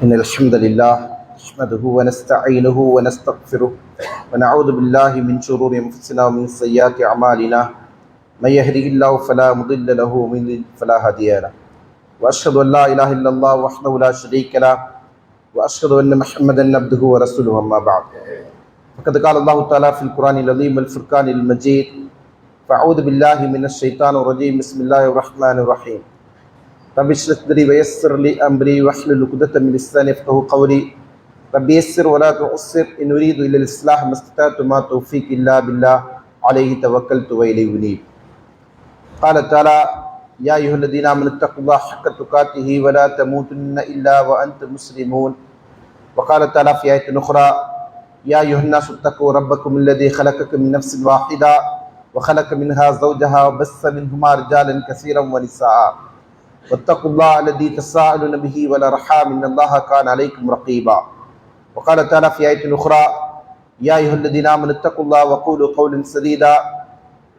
إن الحمد لله نحمده ونستعينه ونستغفره ونعوذ بالله من شرور أنفسنا ومن سيئات أعمالنا من يهده الله فلا مضل له ومن يضلل فلا هادي له وأشهد أن لا إله إلا الله وحده لا شريك له وأشهد أن محمدا عبده ورسوله أما بعد فقد قال الله تعالى في القرآن العظيم والفرقان المجيد فأعوذ بالله من الشيطان الرجيم بسم الله الرحمن الرحيم رب اشرح صدري ويسر لي امري واحلل عقدة من لساني يفقهوا قولي رب يسر ولا تعسر ان اريد الا الاصلاح ما استطعت ما توفيق الا بالله عليه توكلت واليه انيب. قال تعالى يا ايها الذين امنوا اتقوا الله حق تقاته ولا تموتن الا وانتم مسلمون. وقال تعالى في آية أخرى يا أيها الناس اتقوا ربكم الذي خلقكم من نفس واحدة وخلق منها زوجها وبث منهما رجالا كثيرا ونساء واتقوا الله الذي تساءلون به والأرحام إن الله كان عليكم رقيبا. وقال تعالى في آية أخرى يا أيها الذين آمنوا اتقوا الله وقولوا قولا سديدا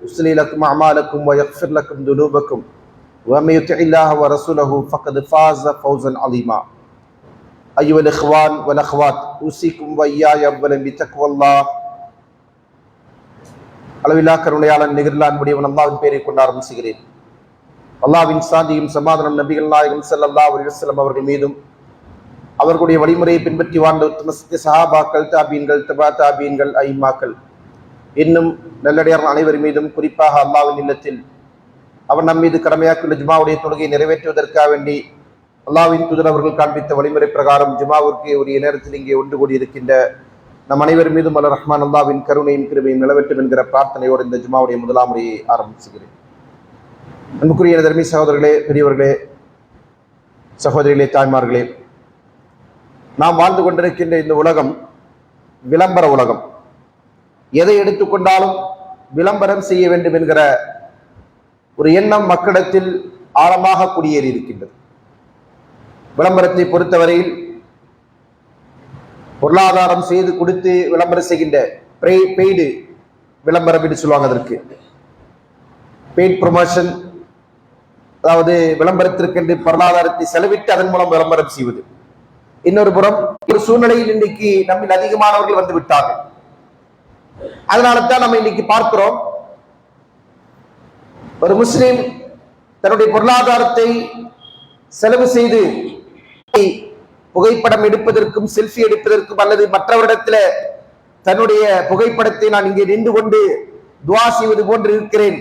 يصلح لكم أعمالكم ويغفر لكم ذنوبكم ومن يطع الله ورسوله فقد فاز فوزا عظيما. أيها الإخوان والأخوات أوصيكم وإياي أولا بتقوى الله. அளவில்லா கருணையாளன் நிகரில்லா அன்புடையவன் அல்லாஹ்வின் பெயரை கொண்டு ஆரம்பிக்கிறேன். அல்லாஹ்வின் சாந்தியும் சமாதானம் நபிகள் நாயகம் ஸல்லல்லாஹு அலைஹி வஸல்லம் அவர்கள் மீதும் அவர்களுடைய வழிமுறையை பின்பற்றி வாழ்ந்த உத்தம சஹாபாக்கள் தாபீன்கள் தபா தாபீன்கள் ஐம்மாக்கள் இன்னும் நல்லடியார் அனைவர் மீதும் குறிப்பாக அல்லாஹ்வின் இல்லத்தில் அவர் நம் மீது கடமையாக்கியுள்ள ஜுமாவுடைய தொழுகையை நிறைவேற்றுவதற்காக வேண்டி அல்லாஹ்வின் தூதர் அவர்கள் காண்பித்த வழிமுறை பிரகாரம் ஜுமாவிற்கு உரிய நேரத்தில் இங்கே ஒன்று கூடியிருக்கின்ற நம் அனைவர் மீதும் அல்ல ரஹ்மான் அல்லாஹ்வின் கருணையும் கிருபையும் நிலவட்டும் என்கிற பிரார்த்தனையோடு இந்த ஜுமாவுடைய முதலாம் முறையை ஆரம்பிச்சுகிறேன். அன்புக்குரிய தர்மி சகோதரர்களே, பெரியவர்களே, சகோதரிகளே, தாய்மார்களே, நாம் வாழ்ந்து கொண்டிருக்கின்ற இந்த உலகம் விளம்பர உலகம். எதை எடுத்துக்கொண்டாலும் விளம்பரம் செய்ய வேண்டும் என்கிற ஒரு எண்ணம் மக்களிடத்தில் ஆழமாக குடியேறி இருக்கின்றது. விளம்பரத்தை பொறுத்தவரையில் பொருளாதாரம் செய்து கொடுத்து விளம்பரம் செய்கின்ற பெய்டு விளம்பரம் என்று சொல்லுவாங்க. அதற்கு பெய்ட் ப்ரொமோஷன், அதாவது விளம்பரத்திற்கென்று பொருளாதாரத்தை செலவிட்டு அதன் மூலம் விளம்பரம் செய்வது. இன்னொரு புறம் ஒரு சூழ்நிலையில் இன்னைக்கு நம்மில் அதிகமானவர்கள் வந்து விட்டார்கள். அதனால தான் நம்ம இன்னைக்கு பார்க்கிறோம், ஒரு முஸ்லிம் தன்னுடைய பொருளாதாரத்தை செலவு செய்து புகைப்படம் எடுப்பதற்கும் செல்ஃபி எடுப்பதற்கும் அல்லது மற்றவரிடத்துல தன்னுடைய புகைப்படத்தை நான் இங்கே நின்று கொண்டு துவா செய்வது போன்று இருக்கிறேன்,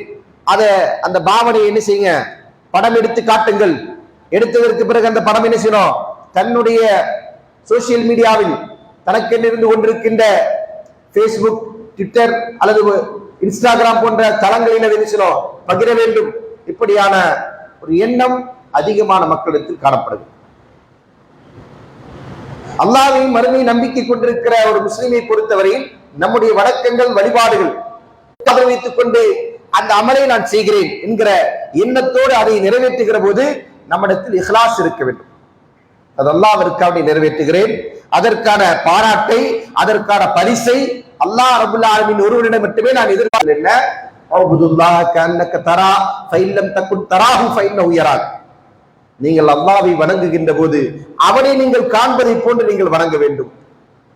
அந்த பாவனையை என்ன செய்யுங்க, படம் எடுத்து காட்டுங்கள். எடுத்ததற்கு பிறகு அந்த படம் என்ன செய்யணும், தன்னுடைய சோசியல் மீடியாவில் தனக்கென்று இருந்து கொண்டிருக்கின்ற பேஸ்புக், ட்விட்டர் அல்லது இன்ஸ்டாகிராம் போன்ற தளங்களில் என்ன செய்யணும், பகிர வேண்டும். இப்படியான ஒரு எண்ணம் அதிகமான மக்களிடத்தில் காணப்படுது. அல்லாஹ்வின் மறுமை நம்பிக்கை கொண்டிருக்கிற ஒரு முஸ்லிமை பொறுத்தவரையில் நம்முடைய வணக்கங்கள் வழிபாடுகள் வைத்துக் கொண்டு அந்த அமலை நான் செய்கிறேன் என்கிற எண்ணத்தோடு அதை நிறைவேற்றுகிற போது நம்மிடத்தில் இஹ்லாஸ் இருக்க வேண்டும். அது அல்லாஹ்விற்காக நிறைவேற்றுகிறேன், அதற்கான பாராட்டை, அதற்கான பரிசை அல்லாஹ் ரப்பல் ஆலமீன் ஒருவரிடம் மட்டுமே நான் எதிர்பார்க்கிறேன். என்ன, அவுதுல்லாஹ கஅன்னக தரா ஃபஇல்லம் தகுன் தராஹு ஃபஇன்னஹு யராக். நீங்கள் அல்லாஹ்வை வணங்குகின்ற போது அவனை நீங்கள் காண்பதை போன்று நீங்கள் வணங்க வேண்டும்.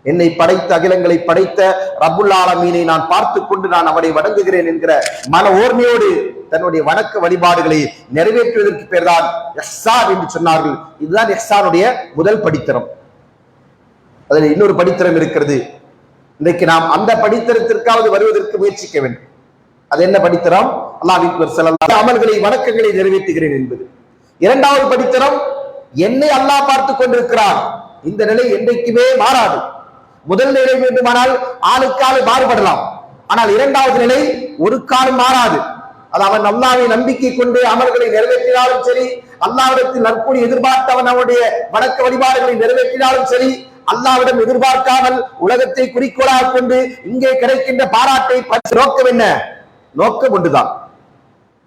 என்னை படைத்த, அகிலங்களை படைத்த ரப்புல் ஆலமீனை நான் பார்த்து கொண்டு நான் அவனை வணங்குகிறேன் என்கிற மன ஓர்மையோடு தன்னுடைய வணக்க வழிபாடுகளை நிறைவேற்றுவதற்கு பேர் தான் இஹ்சான் என்று சொன்னார்கள். இதுதான் இஹ்சானுடைய முதல் படித்தரம். அதில் இன்னொரு படித்தரம் இருக்கிறது. இன்றைக்கு நாம் அந்த படித்தரத்திற்காவது வருவதற்கு முயற்சிக்க வேண்டும். அது என்ன படித்தரம்? அல்லாஹ்வின் தூதர் ஸல்லல்லாஹு அலைஹி வஸல்லம் அமல்களை, வணக்கங்களை நிறைவேற்றுகிறேன் என்பது. இரண்டாவது படித்தரம், என்னை அல்லாஹ் பார்த்து கொண்டிருக்கிறார். இந்த நிலை என்றைக்குமே மாறாது. முதல் நிலை வேண்டுமானால் ஆளுக்கு ஆளு மாறுபடலாம், ஆனால் இரண்டாவது நிலை ஒரு காலம் மாறாது. அது அவன் அல்லாஹ்வை நம்பிக்கை கொண்டு அமல்களை நிறைவேற்றினாலும் சரி, அல்லாஹ்விடத்தில் நற்கூலி எதிர்பார்த்து அவன் அவனுடைய வணக்க வழிபாடுகளை நிறைவேற்றினாலும் சரி, அல்லாஹ்விடம் எதிர்பார்க்காமல் உலகத்தை குறிக்கோளாக கொண்டு இங்கே கிடைக்கின்ற பாராட்டை நோக்கம் என்ன, நோக்கம் ஒன்றுதான்.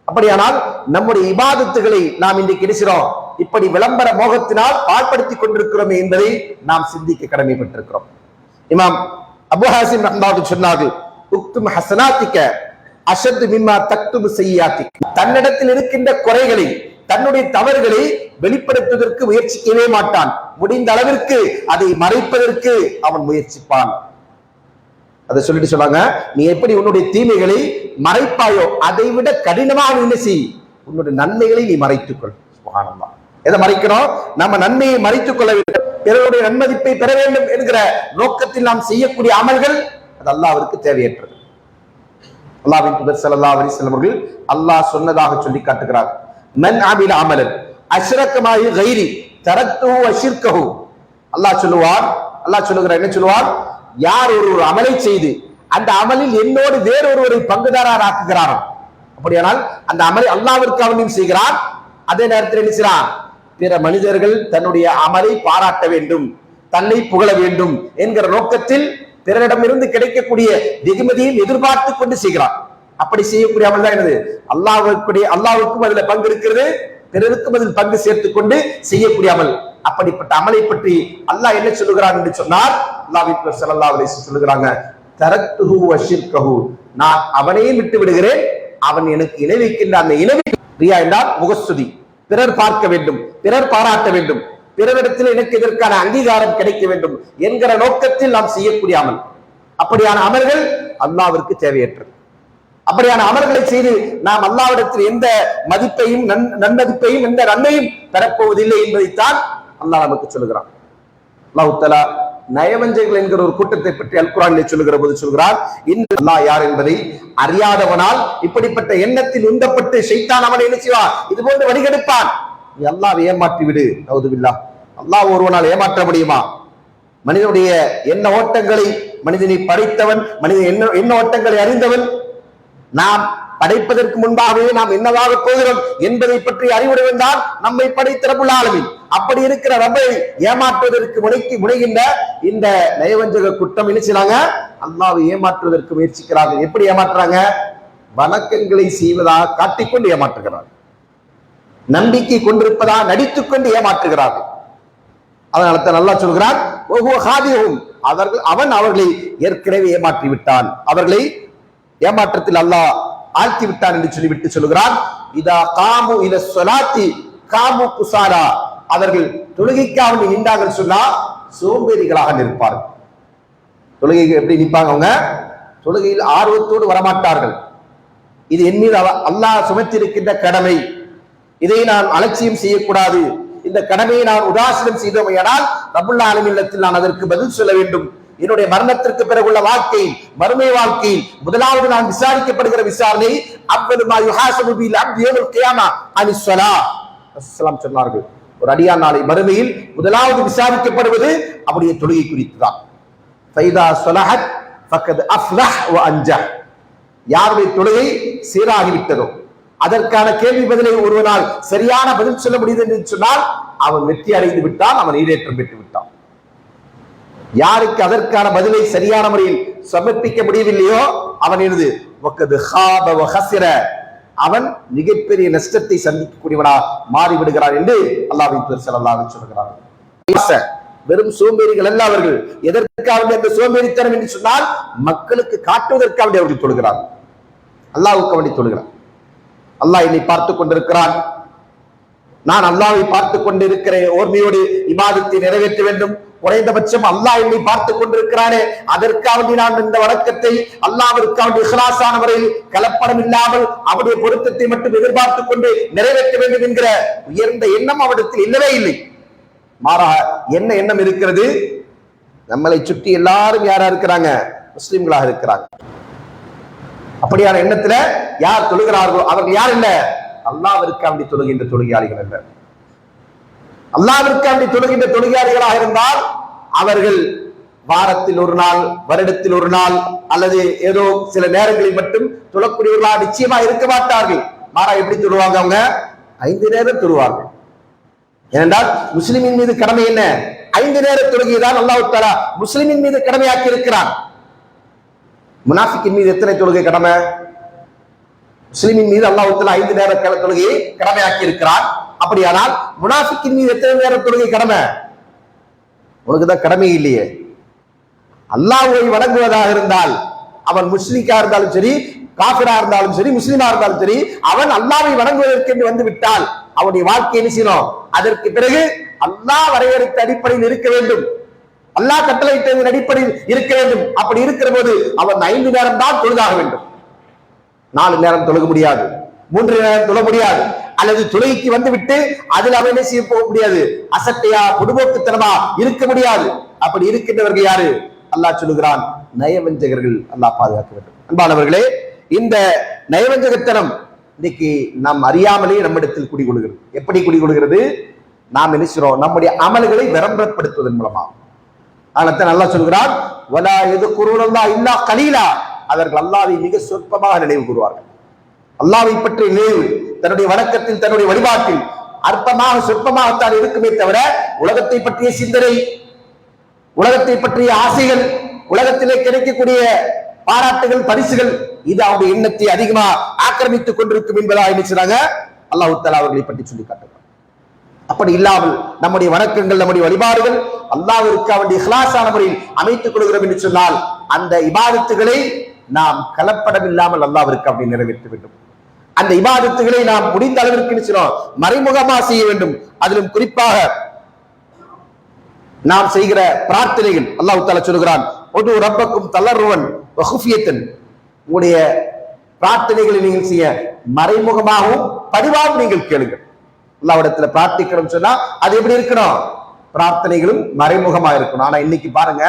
அப்படியானால் நம்முடைய இபாதத்துகளை நாம் இன்றைக்கு இருக்கிறோம் இப்படி விளம்பர மோகத்தினால் பாழ்படுத்திக் கொண்டிருக்கிறோம் என்பதை நாம் சிந்திக்க கடமைப்பட்டிருக்கிறோம். இமாம் அபு ஹாசிம் ரஹ்மத்துல்லாஹி சொன்னார்கள், உக்தும் ஹஸனாத்திக அஷத்து மிம்மா தக்துபு செய்யாத்திக். தன்னிடத்தில் இருக்கின்ற குறைகளை, தன்னுடைய தவறுகளை வெளிப்படுத்துவதற்கு முயற்சிக்கவே மாட்டான். முடிந்த அளவிற்கு அதை மறைப்பதற்கு அவன் முயற்சிப்பான். அதை சொல்லிட்டு சொன்னாங்க, நீ எப்படி உன்னுடைய தீமைகளை மறைப்பாயோ அதை விட கடினமாக என்ன செய், உன்னுடைய நன்மைகளை நீ மறைத்துக்கொள். சுப்ஹானல்லாஹ். எதை மறைக்கிறோம்? நம்ம நன்மையை மறைத்துக் கொள்ள வேண்டும், பிறருடைய நன்மதிப்பை பெற வேண்டும் என்கிற நோக்கத்தில் நாம் செய்யக்கூடிய அமல்கள் அது அல்லாஹ்விற்கு தேவையற்றது. அல்லாஹ்வின் தூதர் ஸல்லல்லாஹு அலைஹி வஸல்லம் அவர்கள் அல்லாஹ் சொன்னதாக சொல்லி காட்டுகிறார், மன் அமில அமலன் அஷ்ரக மாஇ கைரி தரக்துஹு வ ஷிர்கஹு. அல்லாஹ் சொல்லுவார், அல்லாஹ் சொல்லுகிறார், என்ன சொல்லுவார்? யார் ஒரு அமலை செய்து அந்த அமலில் என்னோடு வேறொருவரை பங்குதாரர் ஆக்குகிறாரோ, அப்படியானால் அந்த அமலை அல்லாஹ்விற்கு அவனையும் செய்கிறான், அதே நேரத்தில் என்ன செய்கிறான், பிற மனிதர்கள் தன்னுடைய அமலை பாராட்ட வேண்டும், தன்னை புகழ வேண்டும் என்கிற நோக்கத்தில் பிறரிடமிருந்து கிடைக்கக்கூடிய வெகுமதியை எதிர்பார்த்து கொண்டு செய்கிறான். அப்படி செய்யக்கூடிய அமல் தான் என்னது? அல்லாஹ்வுக்கும் அதுல பங்கு இருக்கிறது, பிறருக்கும் அதில் பங்கு சேர்த்துக் கொண்டு செய்யக்கூடிய அமல். அப்படிப்பட்ட அமலை பற்றி அல்லாஹ் என்ன சொல்லுகிறான் என்று சொன்னார், அல்லாஹ்வின் தூதர் ஸல்லல்லாஹு அலைஹி வஸல்லம் சொல்லுகிறாங்க, தரக்துஹு வ ஷிர்கஹு, நான் அவனையும் விட்டு விடுகிறேன், அவன் எனக்கு இணை வைக்கின்ற அந்த இணை. ரியா என்றால் முகஸ்துதி, பிறர் பார்க்க வேண்டும், பிறர் பாராட்ட வேண்டும், பிறரிடத்தில் எனக்கு இதற்கான அங்கீகாரம் கிடைக்க வேண்டும் என்கிற நோக்கத்தில் நாம் செய்யக்கூடிய அமல். அப்படியான அமல்கள் அல்லாஹ்விற்கு தேவையற்றது. அப்படியான அமல்களை செய்து நாம் அல்லாஹ்விடத்தில் எந்த மதிப்பையும் நன்மதிப்பையும் எந்த நன்மையும் பெறப்போவதில்லை என்பதைத்தான் அல்லாஹ் நமக்கு சொல்லுகிறான். அல்லாஹ் தஆலா நயவஞ்சகர்கள் என்கிற ஒரு கூட்டத்தை பற்றி அல் குர்ஆனிலே சொல்லுகிற போது சொல்கிறார், இந்த அல்லாஹ் யார் என்பதை அறியாதவனால் இப்படிப்பட்ட எண்ணத்தில் உந்தப்பட்டு ஷைத்தான் அவனை என்ன செய்வான், இது போன்று வழிகெடுப்பான். நீ அல்லாஹ்வை ஏமாற்றி விடு. நவுதுபில்லாஹ். அல்லாஹ் ஒருவனால் ஏமாற்ற முடியுமா? மனிதனுடைய எண்ண ஓட்டங்களை மனிதனை படைத்தவன், மனித எண்ண ஓட்டங்களை அறிந்தவன், நாம் படைப்பதற்கு முன்பாகவே நாம் என்னவாக போகிறோம் என்பதை பற்றி அறிவுடையவன் தான் நம்மை படைத்த ரப்புல் ஆலமீன். அப்படி இருக்கிற ரப்பை ஏமாற்றுவதற்கு முனைகின்ற இந்த நயவஞ்சக குற்றம் என்ன செய்றாங்க, அல்லாஹ்வை ஏமாற்றுவதற்கு முயற்சிக்கிறார்கள். எப்படி ஏமாற்றுறாங்க? வணக்கங்களை செய்வதாக காட்டிக்கொண்டு ஏமாற்றுகிறார்கள், நம்பிக்கை கொண்டிருப்பதாக நடித்துக் கொண்டு ஏமாற்றுகிறார்கள். அதனால தான் அல்லாஹ் சொல்கிறான், அவன் அவர்களை ஏற்கனவே ஏமாற்றி விட்டான், அவர்களை ஏமாற்றத்தில் அல்லாஹ் ஆழ்த்தி விட்டான் என்று சொல்லிவிட்டு சொல்லுகிறான், இதா காமு இல ஸலாத்தி காமு குஸாலா, அவர்கள் தொழுகைக்காக நின்றார்கள் சொன்னா சோம்பேறிகளாக நிற்பார்கள். தொழுகைக்கு எப்படி நிற்பாங்க? அவங்க தொழுகையில் ஆர்வத்தோடு வரமாட்டார்கள். இது என் மீது அல்லாஹ் சுமத்திருக்கின்ற கடமை, இதை நான் அலட்சியம் செய்யக்கூடாது, இந்த கடமையை நான் உதாசீனம் செய்தோமையானால் ரப்புல் ஆலமீனிடத்தில் நான் அதற்கு பதில் சொல்ல வேண்டும். என்னுடைய மரணத்திற்கு பிறகுள்ள வாழ்க்கை, மறுமை வாழ்க்கையில் முதலாவது நான் விசாரிக்கப்படுகிற விசாரணை அவ்வளவு யுஹாஸபு பில் அப்தி யௌமல் கியாமா அனிஸ் ஸலாத். ரசூலுல்லாஹி சொன்னார்கள், ஒரு அடியான் நாளை மறுமையில் முதலாவது விசாரிக்கப்படுவது அவருடைய தொழுகை குறித்துதான். ஃபைதா ஸலஹத் ஃபகத் அஃப்லஹ் வ அன்ஜஹ். யாருடைய தொழுகை சீராகிவிட்டதோ, அதற்கான கேள்வி பதிலை ஒருவனால் சரியான பதில் சொல்ல முடியுது என்று சொன்னால் அவன் வெற்றி அடைந்து விட்டான், அவன் ஈடேற்றம் பெற்று விட்டான். யாருக்கு அதற்கான பதிலை சரியான முறையில் சமர்ப்பிக்க முடியவில்லையோ அவன் எழுது அவன் மிகப்பெரிய நஷ்டத்தை சந்திக்கக்கூடியவனா மாறிவிடுகிறான் என்று அல்லாஹ்வின் தூதர் ஸல்லல்லாஹு அலைஹி வஸல்லம் சொல்கிறார்கள். வெறும் சோம்பேறிகள் அல்ல அவர்கள். எதற்காக அந்த சோம்பேறித்தனம் என்று சொன்னால் மக்களுக்கு காட்டுவதற்காக அவர்கள் தொழுகிறார்கள், அல்லாஹ்வுக்கு வேண்டி தொழுகிறார். அல்லாஹ் என்னை பார்த்துக் கொண்டிருக்கிறான், நான் அல்லாஹ்வை பார்த்துக் கொண்டிருக்கிற ஓர்மையோடு இபாதத்தை நிறைவேற்ற வேண்டும். குறைந்தபட்சம் அல்லாஹ் என்னை பார்த்துக் கொண்டிருக்கிறானே, அதற்காக நான் இந்த வணக்கத்தை அல்லாஹ்விற்காக இஹ்லாஸான முறையில் கலப்படம் இல்லாமல் அவருடைய பொருத்தத்தை மட்டும் எதிர்பார்த்துக் கொண்டு நிறைவேற்ற வேண்டும் என்கிற உயர்ந்த எண்ணம் அவரிடத்தில் இல்லவே இல்லை. மாறாக என்ன எண்ணம் இருக்கிறது? நம்மளை சுற்றி எல்லாரும் யாரா இருக்கிறாங்க? முஸ்லிம்களாக இருக்கிறாங்க. அப்படியான எண்ணத்துல யார் தொழுகிறார்களோ அவர்கள் யார் இல்ல, அல்லாஹ்விற்காக தொழுகின்ற தொழுகையாளிகள் அல்ல. அல்லாஹ்விற்காக தொழுகின்ற தொழுகையாளிகளாக இருந்தால் அவர்கள் வாரத்தில் ஒரு நாள், வருடத்தில் ஒரு நாள் அல்லது ஏதோ சில நேரங்களில் மட்டும் தொழக்கூடியவர்களாக நிச்சயமா இருக்க மாட்டார்கள். மாறா எப்படி தொழுவாங்க? அவங்க 5 நேரம் தொழுவார்கள். ஏனென்றால் முஸ்லிமின் மீது கடமை என்ன? 5 நேர தொழுகைதான் அல்லாஹ் தஆலா முஸ்லிமின் மீது கடமையாக்கி இருக்கிறான். முனாஃபிக்கின் மீது எத்தனை தொழுகை கடமை? முஸ்லிமின் மீது அல்லாஹ் தஆலா 5 நேர தொழுகையை கடமையாக்கி இருக்கிறான். அப்படியானால் முனாஃபிக்கின் மீது எத்தனை நேர தொழுகை கடமை? உனக்குதான் கடமை இல்லையே. அல்லாஹ்வை வணங்குவதாக இருந்தால் அவன் முஸ்லிக்கா இருந்தாலும் சரி, காஃபிரா இருந்தாலும் சரி, முஸ்லிமா இருந்தாலும் சரி, அவன் அல்லாஹ்வை வணங்குவதற்கு என்று வந்து விட்டால் அவனுடைய வாழ்க்கை என்ன செய்யணும்? அதற்கு பிறகு அல்லாஹ் வரையறுத்த அடிப்படையில் இருக்க வேண்டும், அல்லாஹ் கட்டளையிட்டதன் அடிப்படையில் இருக்க வேண்டும். அப்படி இருக்கிற போது அவன் 5 நேரம் தான் தொழுதாக வேண்டும். 4 நேரம் தொழுக முடியாது, 3 நேரம் தொழ முடியாது. அல்லது தொழுகைக்கு வந்து விட்டு அதில் அவன் என்ன செய்ய போக முடியாது, அசட்டையா பொடுபோக்குத்தனமா இருக்க முடியாது. அப்படி இருக்கின்றவர்கள் யாரு? அல்லாஹ் சொல்லுகிறான், நயவஞ்சகர்கள். அல்லாஹ் பாதுகாக்க வேண்டும். அன்பானவர்களே, இந்த நயவஞ்சகத்தனம் இன்னைக்கு நாம் அறியாமலே நம்மிடத்தில் குடிகொள்கிறது. எப்படி குடிகொள்கிறது? நாம் நினைக்கிறோம் நம்முடைய அமல்களை விளம்பரப்படுத்துவதன் மூலமா. அதனால அல்லாஹ் சொல்கிறான், வலா யதுகுருனல்லாஹ் இல்லா கலீலா. அவர்கள் அல்லாஹ்வை மிக சொற்பமாக நினைவு கூறுவார்கள். அல்லாஹ்வை பற்றிய நினைவு தன்னுடைய வணக்கத்தில், தன்னுடைய வழிபாட்டில் அற்பமாக சொற்பமாகத்தான் இருக்குமே தவிர உலகத்தை பற்றிய சிந்தனை, உலகத்தை பற்றிய ஆசைகள், உலகத்திலே கிடைக்கக்கூடிய பாராட்டுகள், பரிசுகள், இது அவருடைய எண்ணத்தை அதிகமா ஆக்கிரமித்துக் கொண்டிருக்கும் என்பதாக நினைச்சாங்க. அல்லாஹ் தஆலா அவர்களை பற்றி சொல்லி காட்டுகிறார். அப்படி இல்லாமல் நம்முடைய வணக்கங்கள், நம்முடைய வழிபாடுகள் அல்லாஹ்விற்கு அவருடைய இஹ்லாஸான முறையில் அமைத்துக் கொள்கிறோம் என்று சொன்னால் அந்த இபாதத்துகளை நாம் கலப்படம் இல்லாமல் அல்லாஹ்விற்கு அப்படி நிறைவேற்ற வேண்டும். அந்த இபாதத்துகளை நாம் முடிந்த அளவிற்கு மறைமுகமா செய்ய வேண்டும். அதிலும் குறிப்பாக நாம் செய்கிற பிரார்த்தனைகள், அல்லாஹ் தஆலா சொல்கிறான், உது ரப்பக்கும் தலர்ருவன் வ குஃபியத்தன். உங்களுடைய பிரார்த்தனைகளை நீங்கள் செய்ய மறைமுகமாகவும் பணிவாகவும் நீங்கள் கேளுங்கள். அல்லாஹ்விடத்துல பிரார்த்திக்கணும் சொன்னா அது எப்படி இருக்கணும்? பிரார்த்தனைகளும் மறைமுகமா இருக்கணும். ஆனா இன்னைக்கு பாருங்க,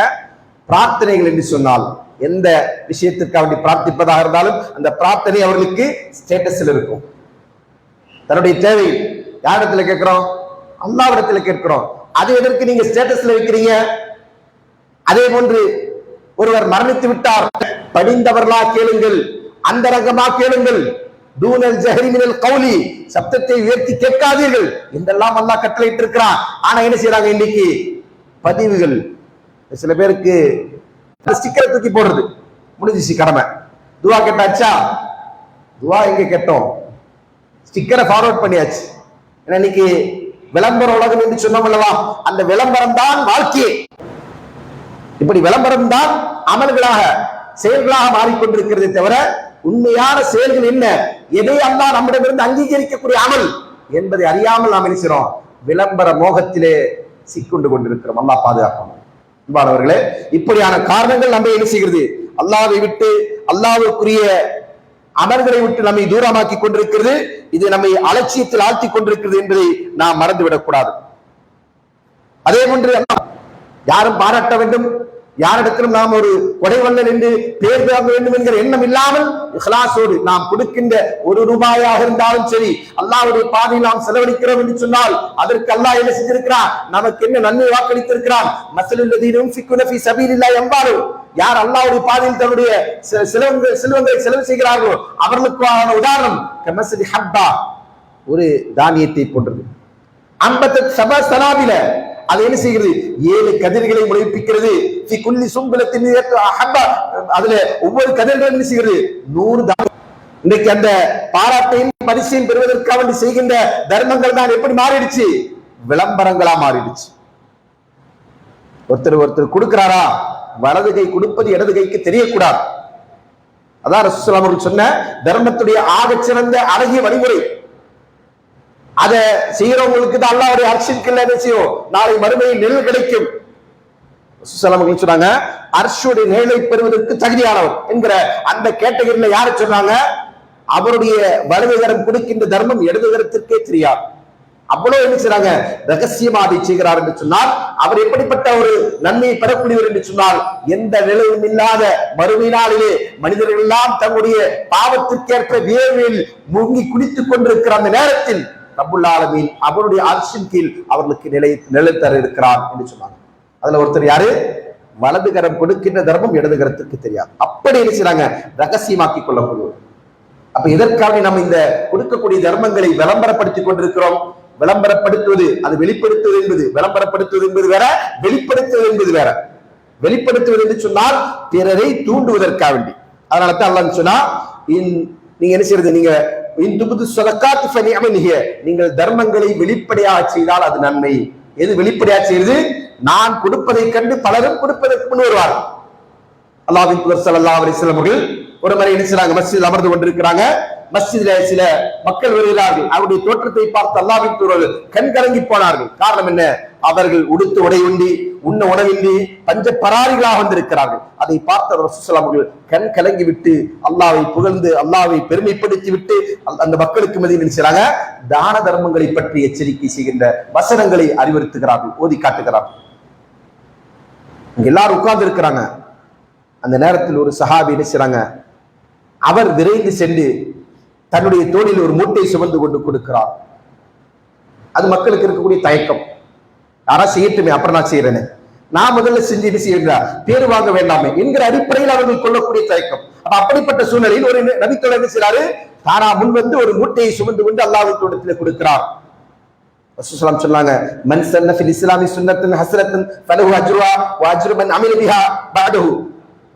பிரார்த்தனைகள் என்று சொன்னால் எந்த விஷயத்திற்கு அவனை பிரார்த்திப்பதாக இருந்தாலும் அந்த பிரார்த்தனை அவர்களுக்கு ஸ்டேட்டஸ்ல இருக்கும். தன்னுடைய தேவை யாரிடத்துல கேட்கிறோம்? அல்லாஹ்விடத்துல கேட்கிறோம். அது எதற்கு நீங்க ஸ்டேட்டஸ்ல வைக்கிறீங்க? அதே போன்று ஒருவர் மரணித்து விட்டார், படிந்தவர்களா கேளுங்கள், அந்தரங்கமா கேளுங்கள். தூனல் ஜஹரி மினல் கௌலி, சப்தத்தை உயர்த்தி கேட்காதீர்கள் என்றெல்லாம் அல்லாஹ் கட்டளையிட்டு இருக்கிறான். ஆனா என்ன செய்யறாங்க இன்னைக்கு? பதிவுகள். சில பேருக்கு ஸ்டிக்கரை தூக்கி போடுறது முடிஞ்சிச்சு கடமை. துவா கேட்டாச்சா? துவா எங்க கேட்டோம்? ஸ்டிக்கரை ஃபார்வர்ட் பண்ணியாச்சு. ஏன்னா இன்னைக்கு விளம்பர உலகம் என்று சொன்னோம் அல்லவா, அந்த விளம்பரம் தான் வாழ்க்கையே. இப்படி விளம்பரம் தான் அமல்களாக, செயல்களாக மாறிக்கொண்டிருக்கிறதே தவிர உண்மையான செயல்கள் என்ன, எதை அல்லாஹ் நம்மிடமிருந்து அங்கீகரிக்கக்கூடிய அமல் என்பதை அறியாமல் நாம் நினைக்கிறோம் விளம்பர மோகத்திலே சிக்கொண்டு கொண்டிருக்கிறோம். அல்லாஹ் பாதுகாக்கணும். அன்பானவர்களே, இப்படியான காரணங்கள் நம்ம என்ன செய்கிறது? அல்லாஹ்வை விட்டு, அல்லாஹ்வுக்குரிய அமல்களை விட்டு நம்மை தூரமாக்கி கொண்டிருக்கிறது. இது நம்மை அலட்சியத்தில் ஆழ்த்தி கொண்டிருக்கிறது என்பதை நாம் மறந்துவிடக் கூடாது. அதே போன்று யாரும் பாராட்ட வேண்டும், யாரிடத்திலும் நாம் ஒரு கொடைவல்லல் என்று பேர் வாங்க வேண்டும் என்கிற எண்ணம் இல்லாமல் இஹ்லாஸோடு நாம் கொடுக்கின்ற ₹1 இருந்தாலும் சரி, அல்லாஹ்வுடைய பாதையில் நாம் செலவழிக்கிறோம் என்று சொன்னால் அதற்கு அல்லாஹ் என்ன செஞ்சிருக்கிறான்? நமக்கு என்ன நன்மை வாக்களித்திருக்கிறான்? மஸலுல் லதீன யுன்ஃபிகுன ஃபீ ஸபீலில்லாஹி யம்பாலு. யார் அல்லாஹ்வுடைய பாதையில் தன்னுடைய செல்வங்களை செலவு செய்கிறார்களோ அவர்களுக்கான உதாரணம் கமஸலி ஹப்பா, ஒரு தானியத்தை போன்றது. அம்பத்தத் சபா சனாபில, அது என்ன செய்கிறது? 7 கதிர்களை முளைப்பிக்கிறது. அதுல ஒவ்வொரு கதிர்களும் என்ன செய்கிறது? 100 தானியம். இன்றைக்கு அந்த பாராட்டையும் பரிசையும் பெறுவதற்காக வேண்டி செய்கின்ற தர்மங்கள் தான் எப்படி மாறிடுச்சு? விளம்பரங்களா மாறிடுச்சு. ஒருத்தர் கொடுக்கிறாரா, வலது கை கொடுப்பது இடது கைக்கு தெரியக்கூடாது. அதான் ரசூலுல்லாஹி ஸல்லல்லாஹு அலைஹி வஸல்லம் சொன்ன தர்மத்துடைய ஆகச்சிறந்த அழகிய வழிமுறை. அதை செய்யறவங்களுக்கு தான் அல்லாஹ்வுடைய அர்ஷின் கீழ என்ன செய்யும்? நாளை மறுமையில் நிழல் கிடைக்கும். சொன்னாங்க, அர்ஷுடைய நிழலை பெறுவதற்கு தகுதியானவர் என்கிற அந்த கேட்டகரியில யாரு சொன்னாங்க? அவருடைய வலதுகரம் கொடுக்கின்ற தர்மம் இடதுகரத்திற்கே தெரியாது. அவ்வளவு என்ன செய்றாங்க? ரகசியமா அதை செய்கிறார் என்று சொன்னால் அவர் எப்படிப்பட்ட ஒரு நன்மையை பெறக்கூடியவர் என்று சொன்னால், எந்த நிலையும் இல்லாத மறுமை நாளிலே மனிதர்கள் எல்லாம் தங்களுடைய பாவத்திற்கேற்ப வேர்வையில் முங்கி குடித்துக் கொண்டிருக்கிற அந்த நேரத்தில் ரப்புல் ஆலமீன் அவருடைய அர்ஷின் கீழ் அவர்களுக்கு நிலை தர இருக்கிறார் என்று சொன்னாங்க. அதுல ஒருத்தர் யாரு? வலதுகரம் கொடுக்கின்ற தர்மம் இடதுகரத்திற்கு தெரியாது. அப்படி என்ன செய்றாங்க? ரகசியமாக்கி கொள்ளக்கூடியவர். அப்ப இதற்காக நம்ம இந்த கொடுக்கக்கூடிய தர்மங்களை விளம்பரப்படுத்திக் கொண்டிருக்கிறோம். விளம்பரப்படுத்துவது, அது வெளிப்படுத்துவது என்பது, விளம்பரப்படுத்துவது என்பது வேற, வெளிப்படுத்துவது என்பது வேற. வெளிப்படுத்துவது என்று சொன்னால் பிறரை தூண்டுவதற்காக வேண்டி. அதனால தான் அல்லாஹ் சொன்னா, நீங்க என்ன செய்யறது? நீங்க நீங்கள் தர்மங்களை வெளிப்படையாக செய்தால் அது நன்மை. எது வெளிப்படையாக செய்யறது? நான் கொடுப்பதை கண்டு பலரும் கொடுப்பதற்கு முன் வருவார்கள். அல்லாஹ்வின் தூதர் ஸல்லல்லாஹு அலைஹி வஸல்லம் அவர்கள் ஒரு முறை என்ன செய்றாங்க, மஸ்ஜித் அமர்ந்து கொண்டிருக்கிறாங்க. மஸ்ஜிதில சில மக்கள் வருகிறார்கள். அவருடைய தோற்றத்தை பார்த்து அல்லாஹ்வின் தூதர் கண் கலங்கி போனார்கள். காரணம் என்ன? அவர்கள் உடுத்து உடையுண்டி உண்ண உணவின்றி பஞ்ச பராரிகளாக வந்திருக்கிறார்கள். அதை பார்த்த ரசூலுல்லாஹி அவர்கள் கண் கலங்கி விட்டு அல்லாஹ்வை புகழ்ந்து அல்லாஹ்வை பெருமைப்படுத்தி விட்டு அந்த மக்களுக்கு மத்தியில் நினைச்சாங்க தான தர்மங்களை பற்றி எச்சரிக்கை செய்கின்ற வசனங்களை அறிவுறுத்துகிறார்கள், ஓதி காட்டுகிறார்கள். எல்லாரும் உட்கார்ந்து இருக்கிறாங்க. அந்த நேரத்தில் ஒரு சஹாபி நினைச்சாங்க, அவர் விரைந்து சென்று தன்னுடைய தோளில் ஒரு மூட்டை சுமந்து கொண்டு கொடுக்கிறார். அது மக்களுக்கு இருக்கக்கூடிய தயக்கம், யாரா செய்யட்டுமே அப்புறம் நான் செய்யறேன்னு, நான் முதல்ல செஞ்சு செய்ய பேரு வாங்க வேண்டாமே என்கிற அடிப்படையில் அவர்கள் கொள்ளக்கூடிய தயக்கம். அப்ப அப்படிப்பட்ட சூழ்நிலையில் ஒரு நபித்தோழர் என்ன செய்யறாரு, தானா முன் வந்து ஒரு மூட்டையை சுமந்து கொண்டு அல்லாஹ்வின் தோட்டத்தில் கொடுக்கிறார். ரசூலுல்லாஹி சொன்னாங்க, மன் சன்ன ஃபில் இஸ்லாமி சுன்னத்தன் ஹஸனத்தன் ஃபலஹு அஜ்ருஹா வ அஜ்ரு மன் அமில பிஹா பஅதஹு.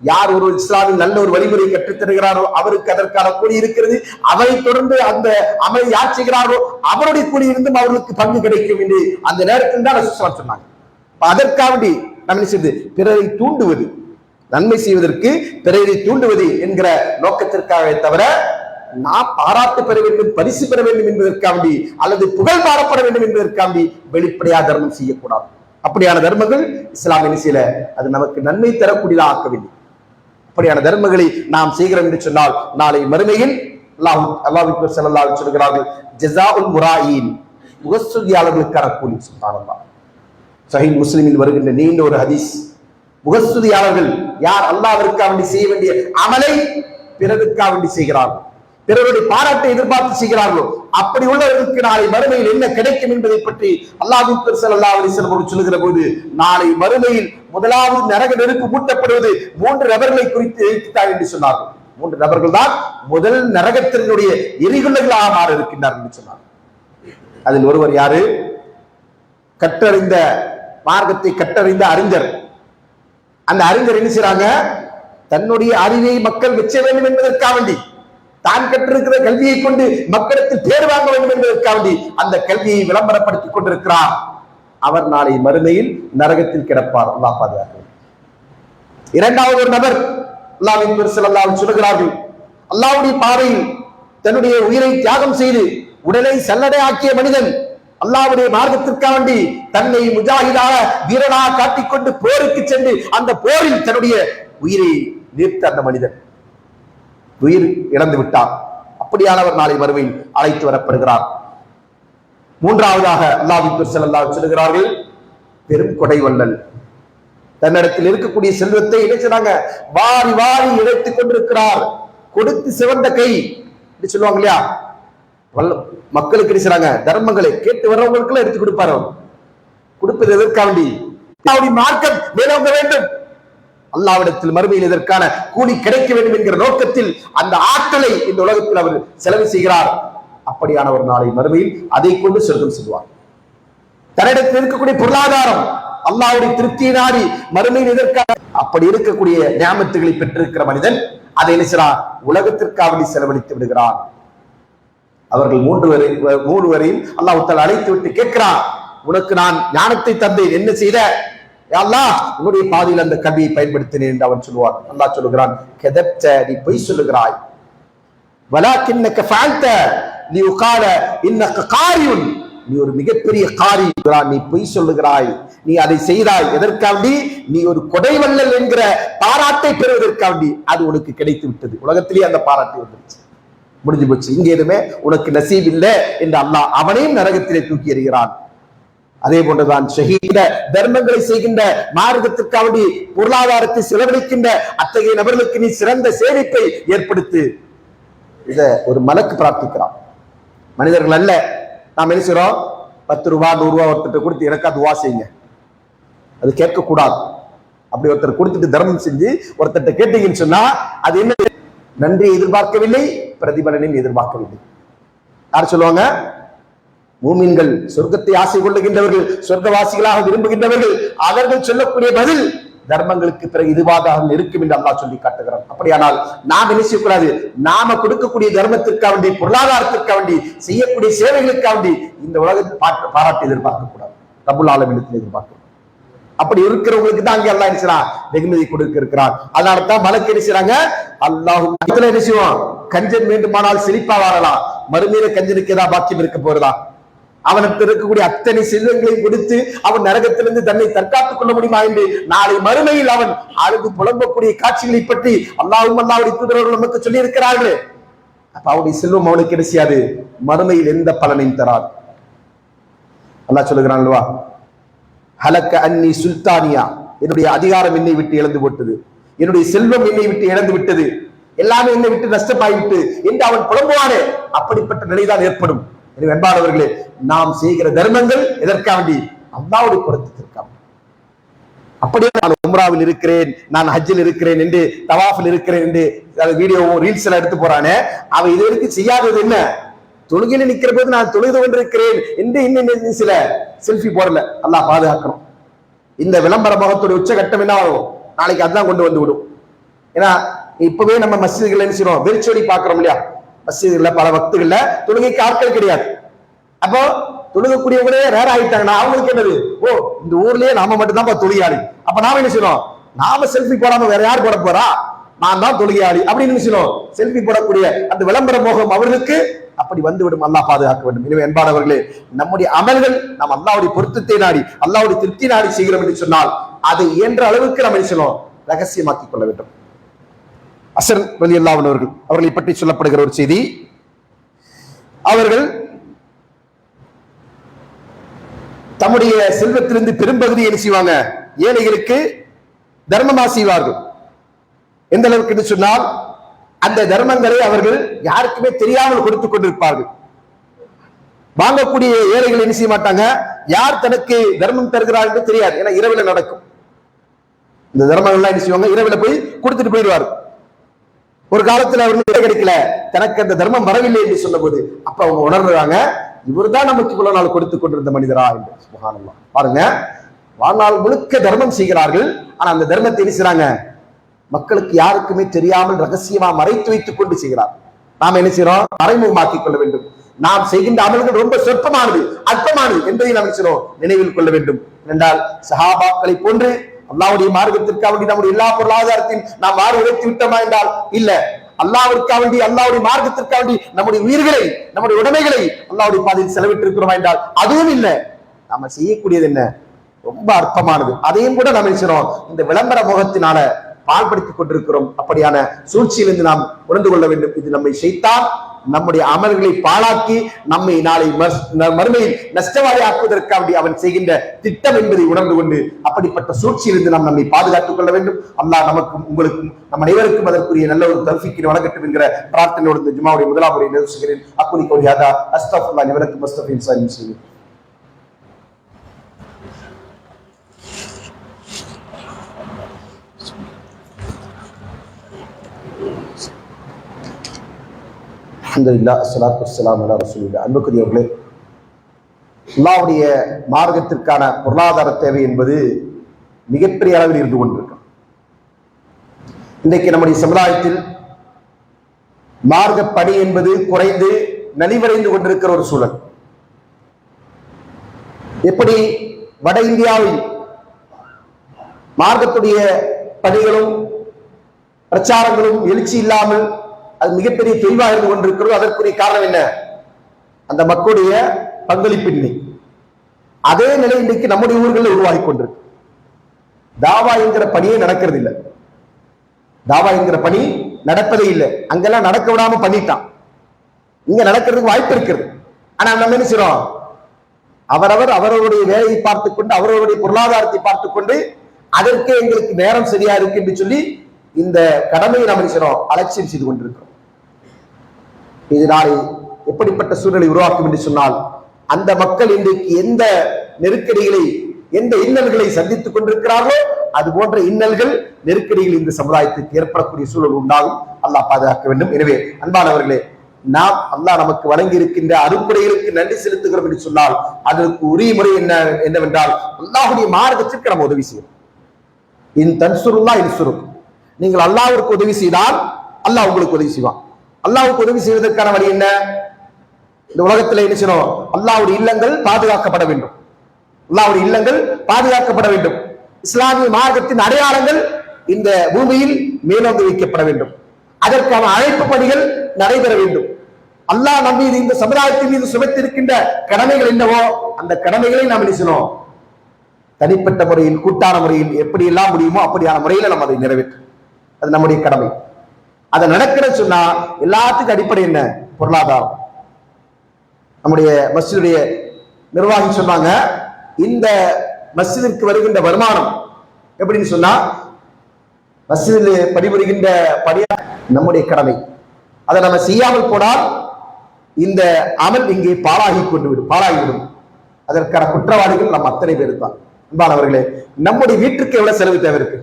யார் ஒரு இஸ்லாமில் நல்ல ஒரு வழிமுறை கற்றுத் தருகிறாரோ அவருக்கு அதற்கான கூலி இருக்கிறது. அவரை தொடர்ந்து அந்த அமலை யார் செய்கிறாரோ அவருடைய கூலி இருந்தும் அவர்களுக்கு பங்கு கிடைக்கும் என்று அந்த நேரத்தில் தான் ரசூலுல்லாஹி சொன்னாங்க. அதற்காண்டி நம்ம என்ன செய்வது, பிறரை தூண்டுவது, நன்மை செய்வதற்கு பிறரை தூண்டுவது என்கிற நோக்கத்திற்காக தவிர நாம் பாராட்டு பெற வேண்டும், பரிசு பெற வேண்டும் என்பதற்காண்டி அல்லது புகழ் பாடப்பட வேண்டும் என்பதற்காண்டி வெளிப்படையா தர்மம் செய்யக்கூடாது. அப்படியான தர்மங்கள் இஸ்லாம் என்ன செய்யல, அது நமக்கு நன்மை தரக்கூடியதாக ஆக்கவில்லை. அப்படியான தர்மங்களை நாம் செய்கிறோம் என்று சொன்னால் நாளை மறுமையில் அல்லாஹ் ஸல்லல்லாஹு அலைஹி சொல்கிறார்கள், ஜஸாஉல் முராயின், முகஸ்துதியாளர்களுக்கான கூலி. சுப்ஹானல்லாஹ். சஹீஹ் முஸ்லிமில் வருகின்ற நீண்ட ஒரு ஹதீஸ். முகஸ்துதியாளர்கள் யார் அல்லாஹ்விற்காக வேண்டி செய்ய வேண்டிய அமலை பிறருக்காக வேண்டி செய்கிறார்கள், பிறருடைய பாராட்டை எதிர்பார்த்து செய்கிறார்களோ அப்படி உள்ளவர்களுக்கு நாளை மறுமையில் என்ன கிடைக்கும் என்பதை பற்றி அல்லாஹ்வின் தூதர் ஸல்லல்லாஹு அலைஹி வஸல்லம் சொல்லுகிற போது, நாளை மறுமையில் முதலாவது நரக நெருப்பு மூட்டப்படுவது 3 நபர்களை குறித்து எழுத்துத்தான் என்று சொன்னார்கள். 3 நபர்கள் தான் முதல் நரகத்தினுடைய எரிகுள்ளங்களாக மாற இருக்கின்றார்கள் என்று சொன்னார். அதில் ஒருவர் யாரு? கற்றறிந்த மார்க்கத்தை கற்றறிந்த அறிஞர். அந்த அறிஞர் என்ன செய்றாங்க, தன்னுடைய அறிவை மக்கள் வெச்ச வேண்டும் என்பதற்காக வேண்டி, தான் கற்றிருக்கிற கல்வியை கொண்டு மக்களுக்கு பேர் வாங்க வேண்டும் என்பதற்காக அந்த கல்வியை விளம்பரப்படுத்திக் கொண்டிருக்கிறார். அவர் நாளை மறுமையில் நரகத்தில் கிடப்பார். அல்லாஹ் பாதுகாக்க. இரண்டாவது ஒரு நபர் அல்லாஹ்வின் தூதர் ஸல்லல்லாஹு அலைஹி சொல்கிறார்கள், அல்லாஹ்வுடைய பாதையில் தன்னுடைய உயிரை தியாகம் செய்து உடலை சல்லடை ஆக்கிய மனிதன், அல்லாஹ்வுடைய மார்க்கத்திற்காக வேண்டி தன்னை முஜாஹிதாக வீரனாக காட்டிக்கொண்டு போருக்கு சென்று அந்த போரில் தன்னுடைய உயிரை நீர்த்த அந்த மனிதன் உயிர் இழந்து விட்டார். அப்படியானவர் நாளை மறுமையில் அழைத்து வரப்படுகிறார். மூன்றாவதாக அல்லாஹ்வின் தூதர் ஸல்லல்லாஹு அலைஹி சொல்கிறார்கள், பெரும் கொடை வள்ளல். தன்னிடத்தில் இருக்கக்கூடிய செல்வத்தை இணைச்சாங்க வாரி வாரி இழைத்துக் கொண்டிருக்கிறார். கொடுத்து சிவந்த கை என்று சொல்லுவாங்க இல்லையா, மக்களுக்கு இருக்கிறாங்க தர்மங்களை கேட்டு வர்றவங்களுக்கு எடுத்து கொடுப்பாரு. கொடுப்பது எதற்காண்டி? மார்க்கம் மேலோங்க வேண்டும், அல்லாஹ்விடத்தில் மறுமையில் இதற்கான கூலி கிடைக்க வேண்டும் என்கிற நோக்கத்தில் அந்த ஆற்றலை இந்த உலகத்தில் அவர் செலவு செய்கிறார். அப்படியானவர் நாளை மறுமையில் அதை கொண்டு சொர்க்கம் செல்வார். தன்னிடத்தில் இருக்கக்கூடிய பொருளாதாரம் அல்லாஹ்வுடைய திருப்தியை நாடி மறுமையில் இதற்காக அப்படி இருக்கக்கூடிய நியாமத்துகளை பெற்றிருக்கிற மனிதன் அதை என்ன செய்றான், உலகத்திற்காக செலவழித்து விடுகிறான். அவர்கள் 3 வரையும் அல்லாஹ் தஆலா அழைத்து விட்டு கேட்கிறான், உனக்கு நான் ஞானத்தை தந்தேன், என்ன செய்த? யா அல்லாஹ், உன்னுடைய பாதையில் அந்த கல்வியை பயன்படுத்தினேன் என்று அவன் சொல்லுவான். அல்லாஹ் சொல்லுகிறான், கதப்த, நீ பொய் சொல்லுகிறாய். வலாக்கின்னக ஃபஅல்த லியுகால இன்னக காரியுன், நீ ஒரு மிகப்பெரிய காரி, நீ பொய் சொல்லுகிறாய், நீ அதை செய்தாய். எதற்காண்டி? நீ ஒரு கொடைவள்ளல் என்கிற பாராட்டை பெறுவதற்காண்டி. அது உனக்கு கிடைத்து விட்டது. உலகத்திலேயே அந்த பாராட்டை வந்துருச்சு, முடிஞ்சு போச்சு. இங்க எதுவுமே உனக்கு நசீப் இல்லை என்று அல்லாஹ் அவனையும் நரகத்திலே தூக்கி எறிகிறான். அதே போன்றுதான் ஷஹீத தர்மங்களை செய்கின்ற மார்க்கத்திற்காக பொருளாதாரத்தை செலவழிக்கின்ற அத்தகைய நபர்களுக்கு நீ சிறந்த சேமிப்பை ஏற்படுத்து. இத ஒரு மலக்கு பிரார்த்திக்கிறான், மனிதர்கள் அல்ல. நாம் என்ன செய்றோம், 10 ரூபா 100 ரூபா ஒருத்தர் கொடுத்து எனக்கா துவா செய்யுங்க, அது கேட்க கூடாது. அப்படி ஒருத்தர் கொடுத்துட்டு தர்மம் செஞ்சு ஒருத்தர் கேட்டீங்கன்னு சொன்னா அது என்ன, நன்றியை எதிர்பார்க்கவில்லை, பிரதிபலனையும் எதிர்பார்க்கவில்லை. யார் சொல்லுவாங்க? மூமின்கள், சொர்க்கத்தை ஆசை கொள்ளுகின்றவர்கள், சொர்க்கவாசிகளாக விரும்புகின்றவர்கள், அவர்கள் சொல்லக்கூடிய பதில் தர்மங்களுக்கு பிறகு இதுவாக இருக்கும் என்று அல்லாஹ் சொல்லி காட்டுகிறான். அப்படியானால் நாம் என்ன செய்யக்கூடாது, நாம கொடுக்கக்கூடிய தர்மத்திற்காக வேண்டி, பொருளாதாரத்திற்காக வேண்டி, செய்யக்கூடிய சேவைகளுக்காக வேண்டி இந்த உலகத்தில் பாராட்டு எதிர்பார்க்க கூடாது, ரப்புல் ஆலமீனிடத்தில் எதிர்பார்க்க. அப்படி இருக்கிறவங்களுக்கு தான் அங்கே அல்லாஹ் நினைச்சான் வெகுமதி கொடுக்க இருக்கிறான். அதனால தான் மலக்கு நினைச்சாங்க அல்லாஹும் என்ன செய்வோம், கஞ்சன் வேண்டுமானால் செழிப்பா வாழலாம், மறுமையில கஞ்சனுக்கு ஏதாவது பாக்கியம் இருக்க போறதா? அவனுக்கு இருக்கக்கூடிய அத்தனை செல்வங்களையும் கொடுத்து அவன் நரகத்திலிருந்து தன்னை தற்காத்துக் கொள்ள முடியுமா என்று நாளை மறுமையில் அவன் அழுது புலம்பக்கூடிய காட்சிகளை பற்றி அல்லாஹ்வும் அல்லாஹ்வுடைய தூதர்கள் நமக்கு சொல்லி இருக்கிறார்கள். அப்ப அவருடைய செல்வம் அவனுக்கு கிடையாது, மறுமையில் எந்த பலனையும் தராது. அல்லாஹ் சொல்லுகிறான் அல்லவா, ஹலக்க அன்னி சுல்தானியா, என்னுடைய அதிகாரம் என்னை விட்டு இழந்து போட்டது, என்னுடைய செல்வம் என்னை விட்டு இழந்து விட்டது, எல்லாமே என்னை விட்டு நஷ்டமாகிவிட்டு என்று அவன் புலம்புவானே, அப்படிப்பட்ட நிலைதான் ஏற்படும். எனவே அன்பானவர்களே, நாம் செய்கிற தர்மங்கள் எதற்காண்டி? அல்லாஹ்வுடைய பொருத்தத்திற்காக. அப்படியே நான் உம்ராவில் இருக்கிறேன், நான் ஹஜ்ஜில் இருக்கிறேன் என்று, தவாஃபில் இருக்கிறேன் என்று வீடியோவும் ரீல்ஸ் எல்லாம் எடுத்து போறானே, அவன் இது வரைக்கும் செய்யாதது என்ன? தொழுகையில நிக்கிற போது நான் தொழுது கொண்டிருக்கிறேன் என்று இன்னும் சில செல்ஃபி போடல. அல்லாஹ் பாதுகாக்கணும். இந்த விளம்பர முகத்துடைய உச்சகட்டம் என்ன ஆகும்? நாளைக்கு அதான் கொண்டு வந்து விடும். ஏன்னா இப்பவே நம்ம மஸ்ஜிதுகள் என்ன செய்யறோம், வெறிச்சோடி பாக்குறோம் இல்லையா? மஸ்ஜிதுகள்ல பல வக்துகள்ல தொழுகைக்கு ஆட்கள் கிடையாது. அப்போ தொழுகக்கூடியவங்களே ரேர் ஆயிட்டாங்கன்னா அவங்களுக்கு என்னது, ஓ இந்த ஊர்லயே நாம மட்டும் தான் தொழுகையாளி, அப்ப நாம என்ன செய்யறோம், நாம செல்ஃபி போடாம வேற யார் போட போறா, நான் தான் தொழுகையாளி அப்படின்னு நினைச்சோம். செல்ஃபி போடக்கூடிய அந்த விளம்பர மோகம் அவர்களுக்கு அப்படி வந்துவிடும். அல்லாஹ் பாதுகாக்க வேண்டும். எனவே அன்பானவர்களே, நம்முடைய அமல்கள் நாம் அல்லாஹ்வுடைய பொருத்தத்தை நாடி, அல்லாஹ்வுடைய திருப்தி நாடி செய்கிறோம் என்று சொன்னால் அதை இயன்ற அளவுக்கு நம்ம என்ன செய்யணும், ரகசியமாக்கிக் கொள்ள வேண்டும். அஸ்ர் ரலியல்லாஹு அன்ஹு அவர்களை பற்றி சொல்லப்படுகிற ஒரு செய்தி, அவர்கள் தம்முடைய செல்வத்திலிருந்து பெரும்பகுதியை என்ன செய்வாங்க, ஏழைகளுக்கு தர்மமா செய்வார்கள். எந்த அளவுக்கு என்று சொன்னால் அந்த தர்மங்களை அவர்கள் யாருக்குமே தெரியாமல் கொடுத்துக் கொண்டிருப்பார்கள். வாங்கக்கூடிய ஏழைகள் என்ன செய்ய மாட்டாங்க, யார் தனக்கு தர்மம் தருகிறார் என்று தெரியாது. ஏன்னா இரவுல நடக்கும் இந்த தர்மங்கள் எல்லாம் என்ன செய்வாங்க, இரவுல போய் கொடுத்துட்டு போயிடுவார். ஒரு காலத்துல அவர்கள் கிடைக்கல, தனக்கு அந்த தர்மம் வரவில்லை என்று சொன்ன போது அப்ப அவங்க உணர்றாங்க, இவர் தான் நமக்கு இவ்வளவு நாள் கொடுத்துக் கொண்டிருந்த மனிதரா என்று. சுப்ஹானல்லாஹ். பாருங்க, வாழ்நாள் முழுக்க தர்மம் செய்கிறார்கள், ஆனா அந்த தர்மத்தை என்ன செய்றாங்க, மக்களுக்கு யாருக்குமே தெரியாமல் ரகசியமா மறைத்து வைத்துக் கொண்டு செய்கிறார். நாம் என்ன செய்யறோம், மறைமுகமாக்கிக் கொள்ள வேண்டும். நாம் செய்கின்ற அமல்கள் ரொம்ப சொற்பமானது, அற்பமானது என்பதை நாம் நினைவில் கொள்ள வேண்டும். என்றால் சஹாபாக்களை போன்று அல்லாஹ்வுடைய மார்க்கத்திற்காக வேண்டி நம்முடைய எல்லா பொருளாதாரத்தையும் நாம் மாறு உழைத்து விட்டோமா என்றால் இல்ல. அல்லாஹ்விற்காக வேண்டி, அல்லாஹ்வுடைய மார்க்கத்திற்காக வேண்டி நம்முடைய உயிர்களை, நம்முடைய உடைமைகளை அல்லாஹ்வுடைய பாதையில் செலவிட்டு இருக்கிறோமா என்றால் அதுவும் இல்லை. நாம செய்யக்கூடியது என்ன, ரொம்ப அற்பமானது. அதையும் கூட நாம் செய்யறோம் இந்த விளம்பர முகத்தினால பால்படுத்திக் கொண்டிருக்கிறோம். அப்படியான சூழ்ச்சியிலிருந்து நாம் உணர்ந்து கொள்ள வேண்டும். இது நம்மை ஷைத்தான் நம்முடைய அமல்களை பாழாக்கி நம்மை நாளை மறுமையில் நஷ்டவாதி ஆக்குவதற்காக அவன் செய்கின்ற திட்டம் என்பதை உணர்ந்து கொண்டு அப்படிப்பட்ட சூழ்ச்சியிலிருந்து நாம் நம்மை பாதுகாத்துக் கொள்ள வேண்டும். அல்லாஹ் நமக்கும் உங்களுக்கும் நம் அனைவருக்கும் அதற்குரிய நல்ல ஒரு தௌஃபீக்கினை வழங்கட்டும் என்கிற பிரார்த்தனையோடு இந்த ஜும்மாவுடைய முதலாம் முறை நிறைவு செய்கிறேன். அக்குலி கௌலி ஹாதா அஸ்தக்ஃபிருல்லாஹ் லி வ லக்கும் வஸ்தக்ஃபிருல்லாஹ் லில் முஸ்லிமீன். அல்ஹம்துலில்லாஹ் அஸ்ஸலாத்து வஸ்ஸலாமு அலா ரசூலில்லாஹ். அன்புக்குரியவர்களே, அல்லாஹ்வுடைய மார்க்கத்திற்கான பொருளாதார தேவை என்பது மிகப்பெரிய அளவில் இருந்து கொண்டிருக்கும். இன்றைக்கு நம்முடைய சமுதாயத்தில் மார்க்க பணி என்பது குறைந்து நலிவடைந்து கொண்டிருக்கிற ஒரு சூழல். எப்படி வட இந்தியாவில் மார்க்கத்துடைய பணிகளும் பிரச்சாரங்களும் எழுச்சி இல்லாமல் அது மிகப்பெரிய தெளிவாக இருந்து கொண்டிருக்கிறது. அதற்குரிய காரணம் என்ன, அந்த மக்களுடைய பங்களிப்பின்மை. அதே நிலை இன்றைக்கு நம்முடைய ஊர்களில் உருவாகி கொண்டிருக்கு. தாவா என்கிற பணியே நடக்கிறது இல்லை. தாவா என்கிற பணி நடப்பதே இல்லை. அங்கெல்லாம் நடக்க விடாம பண்ணிட்டான். இங்க நடக்கிறதுக்கு வாய்ப்பு இருக்கிறது. ஆனா நம்ம என்ன செய்றோம், அவரவர் அவரவருடைய வேலையை பார்த்துக் கொண்டு, அவரவருடைய பொருளாதாரத்தை பார்த்துக் கொண்டு, அதற்கே எங்களுக்கு நேரம் சரியா இருக்கு என்று சொல்லி இந்த கடமையை நாம் செய்றோம், அலட்சியம் செய்து கொண்டிருக்கிறோம். இது நாளை எப்படிப்பட்ட சூழ்நிலை உருவாக்கும் என்று சொன்னால், அந்த மக்கள் இன்றைக்கு எந்த நெருக்கடிகளை, எந்த இன்னல்களை சந்தித்துக் கொண்டிருக்கிறார்களோ அது போன்ற இன்னல்கள், நெருக்கடிகள் இந்த சமுதாயத்துக்கு ஏற்படக்கூடிய சூழல் உண்டாகும். அல்லாஹ் பாதுகாக்க வேண்டும். எனவே அன்பானவர்களே, நாம் அல்லாஹ் நமக்கு வழங்கி இருக்கின்ற அருக்குடைகளுக்கு நன்றி செலுத்துகிறோம் என்று சொன்னால் அதற்கு உரிய முறை என்னவென்றால் அல்லாஹ்வுடைய மார்க்கத்திற்கு நம்ம உதவி செய்யணும். இன் தன்சுருல்லாஹ் யன்சுருக்கும். நீங்கள் அல்லாஹ்விற்கு உதவி செய்தால் அல்லாஹ் உங்களுக்கு உதவி செய்வான். அல்லாஹ்வுக்கு உதவி செய்வதற்கான வழி என்ன, இந்த உலகத்தில் என்ன செய்யணும், அல்லாஹ்வுடைய இல்லங்கள் பாதுகாக்கப்பட வேண்டும். அல்லாஹ்வுடைய இல்லங்கள் பாதுகாக்கப்பட வேண்டும். இஸ்லாமிய மார்க்கத்தின் அடையாளங்கள் இந்த பூமியில் மேலோங்கி வைக்கப்பட வேண்டும். அதற்கான அழைப்பு பணிகள் நடைபெற வேண்டும். அல்லாஹ் நம் மீது, இந்த சமுதாயத்தின் மீது சுமத்திருக்கின்ற கடமைகள் என்னவோ அந்த கடமைகளை நாம் நினைச்சோம் தனிப்பட்ட முறையில், கூட்டான முறையில் எப்படி எல்லாம் முடியுமோ அப்படியான முறையில நம்ம அதை நிறைவேற்றும். அது நம்முடைய கடமை. அதை நடக்கிற சொன்னா எல்லாத்துக்கும் அடிப்படை என்ன? பொருளாதாரம். நம்முடைய மஸ்ஜிதுடைய நிர்வாகி சொன்னாங்க, இந்த மஸ்ஜிதிற்கு வருகின்ற வருமானம் எப்படின்னு சொன்னா, மஸ்ஜிதில் பணிபுரிகின்ற பணியா நம்முடைய கடமை. அதை நம்ம செய்யாமல் போனால் இந்த அமல் இங்கே பாழாகிவிடும். அதற்கான குற்றவாளிகள் நம்ம அத்தனை பேர் தான். அன்பானவர்களே, நம்முடைய வீட்டுக்கு எவ்வளவு செலவு தேவை இருக்கு?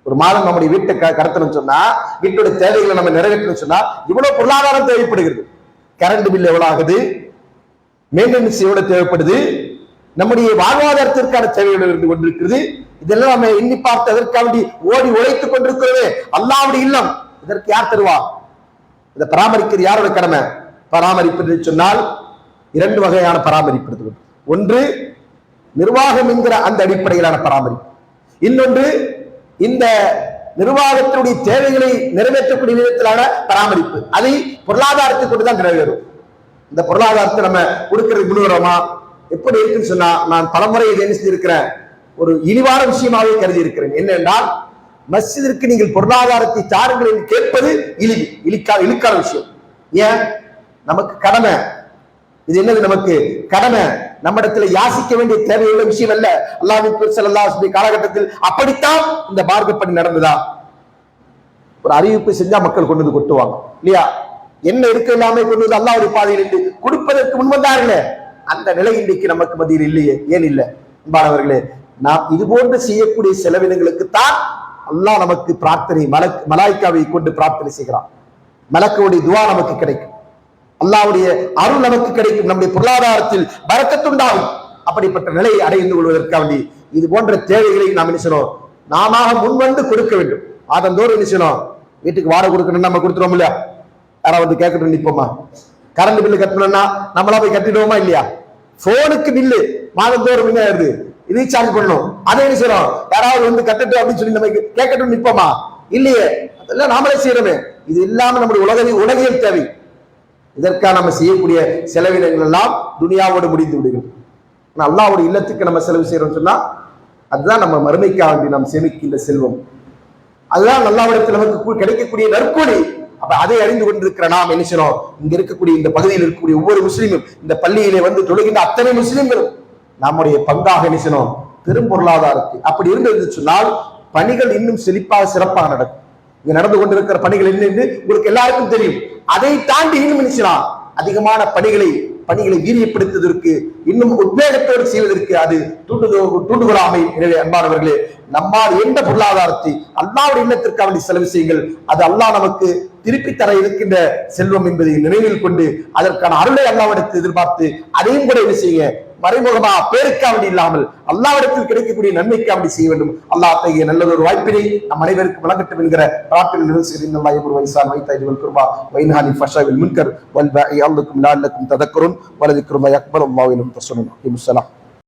ஒரு மாதம் நம்முடைய வீட்டை கடத்தணும் சொன்னா, வீட்டுடைய தேவைகளை நம்ம நிறைவேற்றணும் சொன்னா இவ்வளவு பொருளாதாரம் தேவைப்படுகிறது. கரண்ட் பில் எவ்வளவு ஆகுது, மெயின்டெனன்ஸ் எவ்வளவு தேவைப்படுது, நம்முடைய வாழ்வாதாரத்திற்கான தேவைகள் இருந்து கொண்டிருக்கிறது. இதெல்லாம் நம்ம எண்ணி பார்த்து அதற்காக ஓடி உழைத்துக் கொண்டிருக்கிறதே அல்லாஹ்வுடைய இல்லம். இதற்கு யார் தருவா? இதை பராமரிக்கிறது யாரோட கடமை? பராமரிப்பது சொன்னால் இரண்டு வகையான பராமரிப்பு. ஒன்று நிர்வாகம் என்கிற அந்த அடிப்படையிலான பராமரிப்பு. இன்னொன்று இந்த நிர்வாகத்தினுடைய தேவைகளை நிறைவேற்றக்கூடிய விதத்திலான பராமரிப்பு. அதை பொருளாதாரத்தை கொண்டுதான் நிறைவேறும். இந்த பொருளாதாரத்தை நம்ம கொடுக்கிறது முன்னுறோமா? எப்படி இருக்குன்னு சொன்னா, நான் பலமுறை இதை என்ன செஞ்சிருக்கிறேன், ஒரு இழிவான விஷயமாவே கருதி இருக்கிறேன். என்னென்றால், மஸ்ஜிதிற்கு நீங்கள் பொருளாதாரத்தை தாருங்கள் என்று கேட்பது இழுக்கான விஷயம். ஏன்? நமக்கு கடமை. இது என்னது? நமக்கு கடமை. நம்மிடத்துல யாசிக்க வேண்டிய தேவையுள்ள விஷயம் அல்ல. அல்லாஹ்வின் தூதர் ஸல்லல்லாஹு அலைஹி வஸல்லம் காலகட்டத்தில் அப்படித்தான் இந்த மார்க்கப்படி நடந்ததா? ஒரு அறிவிப்பு செஞ்சா மக்கள் கொண்டு வந்து கொட்டுவாங்க இல்லையா? என்ன இருக்க எல்லாமே கொண்டு வந்து அல்லாஹ்வுடைய பாதையில் இருந்து கொடுப்பதற்கு முன்வந்தார்களே, அந்த நிலை இன்றைக்கு நமக்கு மத்தியில் இல்லையே. ஏன் இல்லை? அன்பானவர்களே, நாம் இது போன்று செய்யக்கூடிய செலவினங்களுக்கு தான் அல்லாஹ் நமக்கு பிரார்த்தனை, மலாய்க்காவை கொண்டு பிரார்த்தனை செய்கிறான். மலக்குடைய துவா நமக்கு கிடைக்கும், அல்லாஹ்வுடைய அருள் நமக்கு கிடைக்கும், நம்முடைய பொருளாதாரத்தில் பரக்கத்துண்டாகும். அப்படிப்பட்ட நிலையை அடைந்து கொள்வதற்காக இது போன்ற தேவைகளை நாம் என்ன செய்யணும்? நாம முன்வந்து கொடுக்க வேண்டும். மாதந்தோறும் என்ன செய்யணும்? வீட்டுக்கு வாடகை கொடுக்கணும், நம்ம கொடுத்துருவோம் இல்லையா? யாராவது வந்து கேட்கணும் நிற்போமா? கரண்ட் பில்லு கட்டணும்னா நம்மளா போய் கட்டிடுவோமா இல்லையா? போனுக்கு பில்லு மாதந்தோறும் என்ன ஆகுது? ரீசார்ஜ் பண்ணணும். அதை என்ன செய்யணும்? யாராவது வந்து கட்டட்டும் அப்படின்னு சொல்லி நம்ம கேட்கட்டும் நிற்போமா? இல்லையே. அதெல்லாம் நாமளே செய்யறோமே. இது இல்லாம நம்முடைய உலகியல் தேவை. இதற்காக நம்ம செய்யக்கூடிய செலவினங்கள் எல்லாம் துனியாவோடு முடிந்து விடுகிறது. அல்லாஹ்வுடைய இல்லத்துக்கு நம்ம செலவு செய்யறோம்னு சொன்னா அதுதான் நம்ம மறுமைக்காக வேண்டி நாம் சேமிக்கின்ற செல்வம். அதுதான் அல்லாஹ்விடத்தில் நமக்கு கிடைக்கக்கூடிய நற்கூலி. அப்ப அதை அறிந்து கொண்டிருக்கிற நாம் என்ன செய்யணும்? இங்க இருக்கக்கூடிய இந்த பகுதியில் இருக்கக்கூடிய ஒவ்வொரு முஸ்லீமும், இந்த பள்ளியிலே வந்து தொழுகின்ற அத்தனை முஸ்லீம்களும் நம்முடைய பங்காக என்ன செய்யணும்? பெரும் பொருளாதாரத்தை. அப்படி இருந்தது சொன்னால் பணிகள் இன்னும் செழிப்பாக சிறப்பாக நடக்கும். இங்க நடந்து கொண்டிருக்கிற பணிகள் என்னென்று உங்களுக்கு எல்லாருக்கும் தெரியும். அதை தாண்டி இன்னும் நினைச்சலாம் அதிகமான பணிகளை வீரியப்படுத்துவதற்கு, இன்னும் உத்வேகத்தோடு செய்வதற்கு அது தூண்டுகோலாமை. எனவே அன்பானவர்களே, நம்மால் எந்த பொருளாதாரத்தை அல்லாஹ்வுடைய இல்லத்திற்கு வேண்டி செலவு செய்யுங்கள். அது அல்லாஹ் நமக்கு திருப்பி தர இருக்கின்ற செல்வம் என்பதை நினைவில் கொண்டு அதற்கான அருளை அல்லாஹ்விடத்தில் எதிர்பார்த்து அதையும் கூட என்ன செய்யுங்க? மறைமுகமா பேருக்காவடி இல்லாமல் அல்லாஹ்விடத்தில் கிடைக்கக்கூடிய நன்மைக்காவடி செய்ய வேண்டும். அல்லாஹ் தகிய நல்லதொரு வாய்ப்பினை நம் அனைவருக்கும் வழங்கட்டும் என்கிற பிரார்த்தனை நிறைவேறுகிறேன். அல்லாஹ் யபுர் வைசான் வைத்தாய் வல் குர்பா வைன்ஹானி ஃபஷாவில் முன்கர் வல் பஇ அல்லக்கும் லஅல்லக்கும் ததக்கரும் வலதிக்ரும் யக்பல் அல்லாஹு இலும் தஸ்ஸலூன்.